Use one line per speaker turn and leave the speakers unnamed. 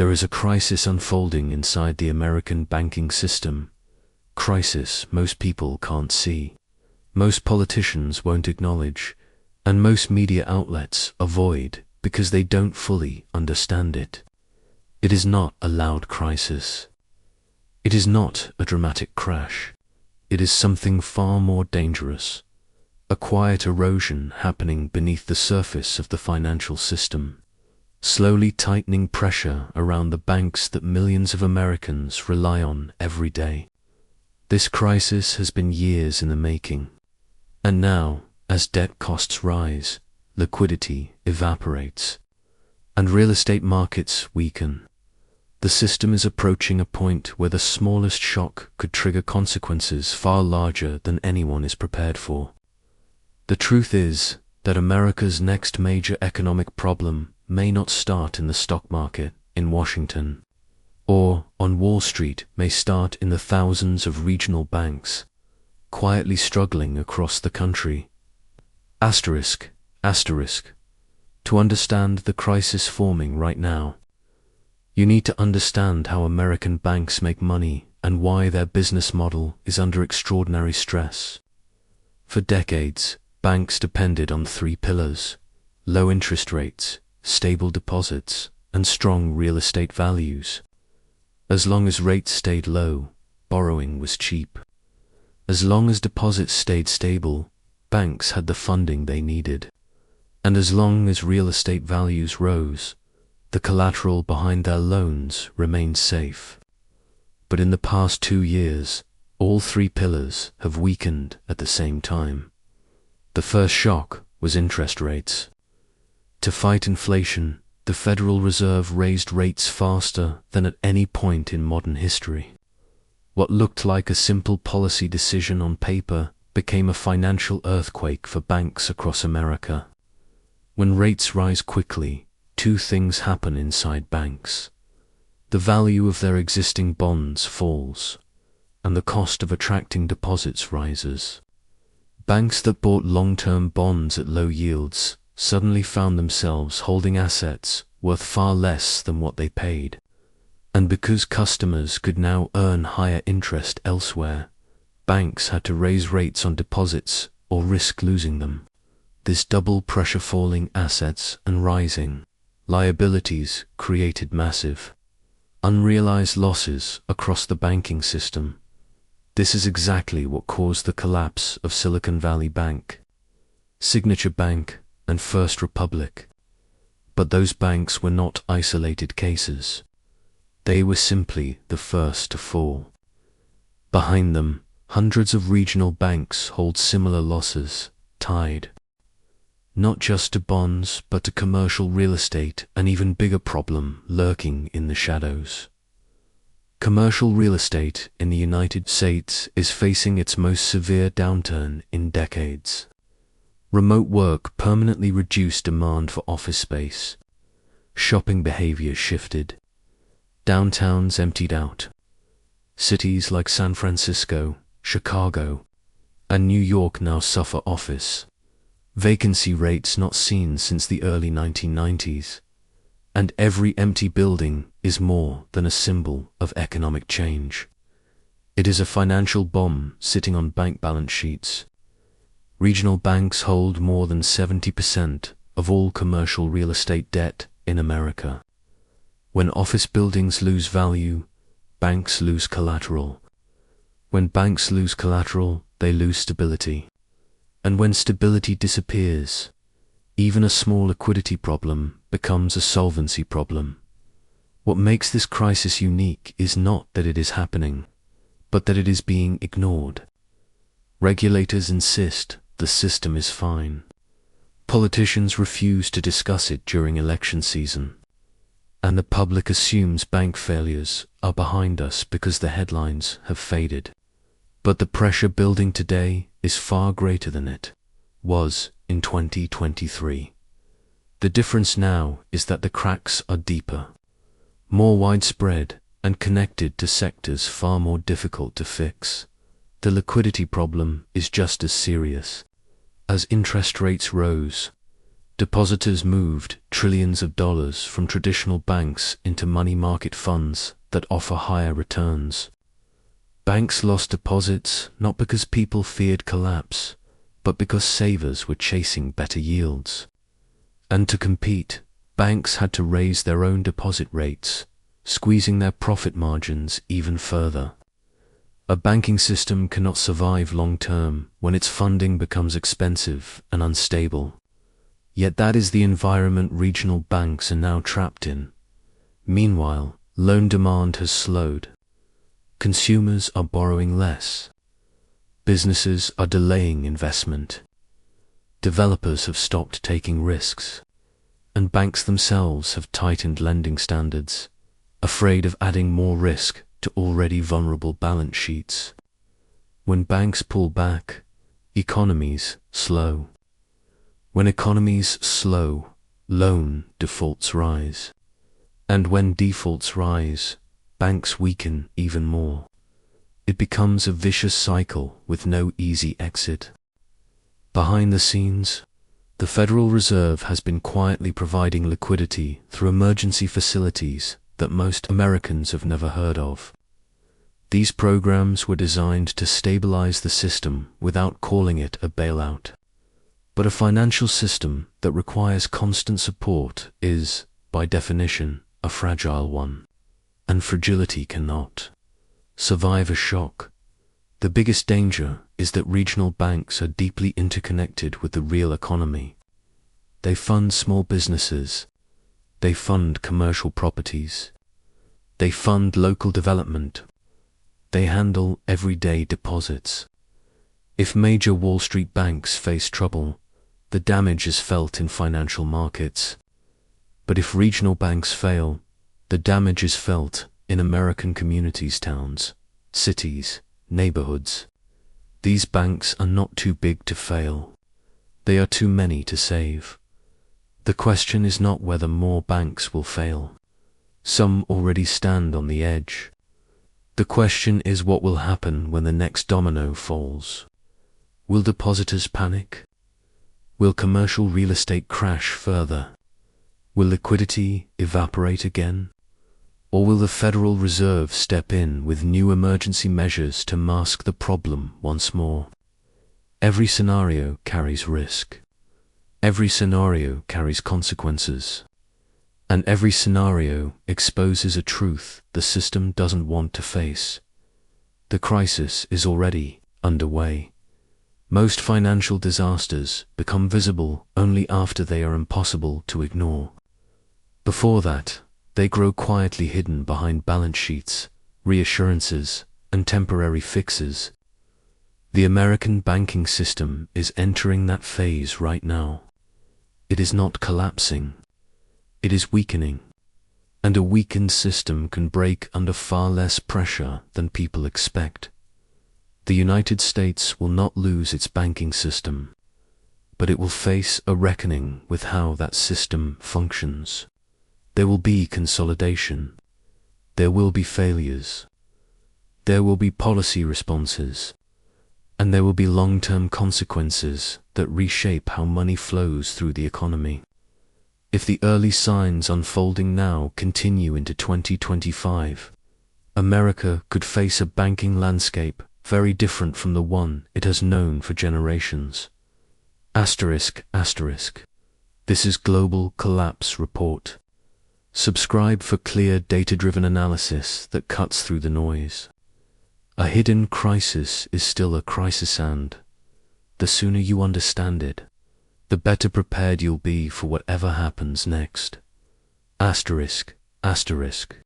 There is a crisis unfolding inside the American banking system. Crisis most people can't see, most politicians won't acknowledge, and most media outlets avoid because they don't fully understand it. It is not a loud crisis. It is not a dramatic crash. It is something far more dangerous, a quiet erosion happening beneath the surface of the financial system, slowly tightening pressure around the banks that millions of Americans rely on every day. This crisis has been years in the making, and now, as debt costs rise, liquidity evaporates, and real estate markets weaken, the system is approaching a point where the smallest shock could trigger consequences far larger than anyone is prepared for. The truth is that America's next major economic problem may not start in the stock market in Washington, or on Wall Street may start in the thousands of regional banks, quietly struggling across the country. Asterisk. To understand the crisis forming right now, you need to understand how American banks make money and why their business model is under extraordinary stress. For decades, banks depended on three pillars: low interest rates, stable deposits, and strong real estate values. As long as rates stayed low, borrowing was cheap. As long as deposits stayed stable, banks had the funding they needed. And as long as real estate values rose, the collateral behind their loans remained safe. But in the past 2 years, all three pillars have weakened at the same time. The first shock was interest rates. To fight inflation, the Federal Reserve raised rates faster than at any point in modern history. What looked like a simple policy decision on paper became a financial earthquake for banks across America. When rates rise quickly, two things happen inside banks. The value of their existing bonds falls, and the cost of attracting deposits rises. Banks that bought long-term bonds at low yields suddenly found themselves holding assets worth far less than what they paid. And because customers could now earn higher interest elsewhere, banks had to raise rates on deposits or risk losing them. This double pressure, falling assets and rising liabilities, created massive, unrealized losses across the banking system. This is exactly what caused the collapse of Silicon Valley Bank, Signature Bank, and First Republic. But those banks were not isolated cases. They were simply the first to fall. Behind them, hundreds of regional banks hold similar losses, tied not just to bonds, but to commercial real estate, an even bigger problem lurking in the shadows. Commercial real estate in the United States is facing its most severe downturn in decades. Remote work permanently reduced demand for office space. Shopping behavior shifted. Downtowns emptied out. Cities like San Francisco, Chicago, and New York now suffer office vacancy rates not seen since the early 1990s, and every empty building is more than a symbol of economic change. It is a financial bomb sitting on bank balance sheets. Regional banks hold more than 70% of all commercial real estate debt in America. When office buildings lose value, banks lose collateral. When banks lose collateral, they lose stability. And when stability disappears, even a small liquidity problem becomes a solvency problem. What makes this crisis unique is not that it is happening, but that it is being ignored. Regulators insist the system is fine. Politicians refuse to discuss it during election season. And the public assumes bank failures are behind us because the headlines have faded. But the pressure building today is far greater than it was in 2023. The difference now is that the cracks are deeper, more widespread, and connected to sectors far more difficult to fix. The liquidity problem is just as serious. As interest rates rose, Depositors moved trillions of dollars from traditional banks into money market funds that offer higher returns. Banks lost deposits not because people feared collapse, but because savers were chasing better yields. And to compete, banks had to raise their own deposit rates, squeezing their profit margins even further. A banking system cannot survive long-term when its funding becomes expensive and unstable. Yet that is the environment regional banks are now trapped in. Meanwhile, loan demand has slowed. Consumers are borrowing less. Businesses are delaying investment. Developers have stopped taking risks. And banks themselves have tightened lending standards, afraid of adding more risk to already vulnerable balance sheets. When banks pull back, economies slow. When economies slow, loan defaults rise. And when defaults rise, banks weaken even more. It becomes a vicious cycle with no easy exit. Behind the scenes, the Federal Reserve has been quietly providing liquidity through emergency facilities that most Americans have never heard of. These programs were designed to stabilize the system without calling it a bailout. But a financial system that requires constant support is, by definition, a fragile one. And fragility cannot survive a shock. The biggest danger is that regional banks are deeply interconnected with the real economy. They fund small businesses. They fund commercial properties. They fund local development. They handle everyday deposits. If major Wall Street banks face trouble, the damage is felt in financial markets. But if regional banks fail, the damage is felt in American communities, towns, cities, neighborhoods. These banks are not too big to fail. They are too many to save. The question is not whether more banks will fail. Some already stand on the edge. The question is what will happen when the next domino falls. Will depositors panic? Will commercial real estate crash further? Will liquidity evaporate again? Or will the Federal Reserve step in with new emergency measures to mask the problem once more? Every scenario carries risk. Every scenario carries consequences. And every scenario exposes a truth the system doesn't want to face. The crisis is already underway. Most financial disasters become visible only after they are impossible to ignore. Before that, they grow quietly hidden behind balance sheets, reassurances, and temporary fixes. The American banking system is entering that phase right now. It is not collapsing. It is weakening. And a weakened system can break under far less pressure than people expect. The United States will not lose its banking system, but it will face a reckoning with how that system functions. There will be consolidation. There will be failures. There will be policy responses. And there will be long-term consequences that reshape how money flows through the economy. If the early signs unfolding now continue into 2025, America could face a banking landscape very different from the one it has known for generations. Asterisk, asterisk. This is Global Collapse Report. Subscribe for clear data-driven analysis that cuts through the noise. A hidden crisis is still a crisis, and the sooner you understand it, the better prepared you'll be for whatever happens next. Asterisk, asterisk.